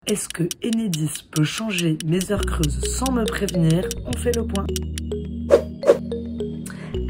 Est-ce que Enedis peut changer mes heures creuses sans me prévenir? On fait le point.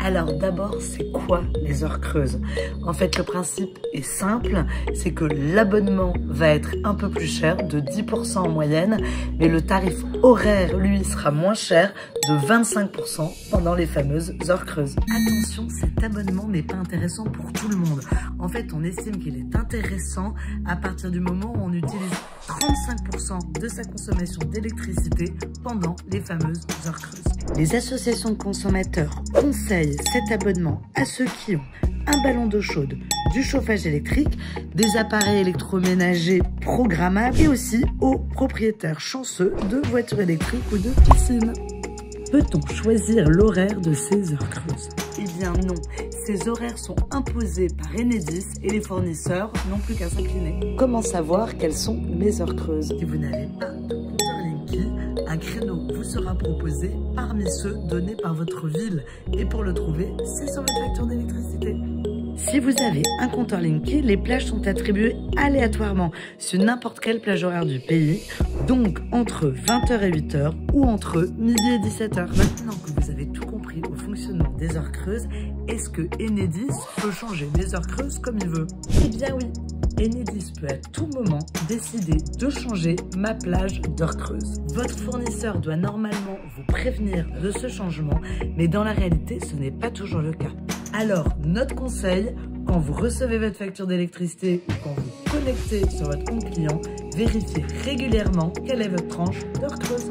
Alors d'abord, c'est quoi les heures creuses? En fait, le principe est simple, c'est que l'abonnement va être un peu plus cher, de 10% en moyenne, mais le tarif horaire, lui, sera moins cher, de 25% pendant les fameuses heures creuses. Attention, cet abonnement n'est pas intéressant pour tout le monde. En fait, on estime qu'il est intéressant à partir du moment où on utilise 35% de sa consommation d'électricité pendant les fameuses heures creuses. Les associations de consommateurs conseillent cet abonnement à ceux qui ont un ballon d'eau chaude, du chauffage électrique, des appareils électroménagers programmables et aussi aux propriétaires chanceux de voitures électriques ou de piscines. Peut-on choisir l'horaire de ces heures creuses? Eh bien non, ces horaires sont imposés par Enedis et les fournisseurs n'ont plus qu'à s'incliner. Comment savoir quelles sont mes heures creuses? Si vous n'avez pas de compteur Linky, un créneau vous sera proposé parmi ceux donnés par votre ville. Et pour le trouver, c'est sur votre facture d'électricité. Si vous avez un compteur Linky, les plages sont attribuées aléatoirement sur n'importe quelle plage horaire du pays, donc entre 20h et 8h ou entre midi et 17h. Maintenant que vous avez tout compris au fonctionnement des heures creuses, est-ce que Enedis peut changer les heures creuses comme il veut? Eh bien oui, Enedis peut à tout moment décider de changer ma plage d'heures creuses. Votre fournisseur doit normalement vous prévenir de ce changement, mais dans la réalité, ce n'est pas toujours le cas. Alors, notre conseil, quand vous recevez votre facture d'électricité ou quand vous connectez sur votre compte client, vérifiez régulièrement quelle est votre tranche d'heures creuses.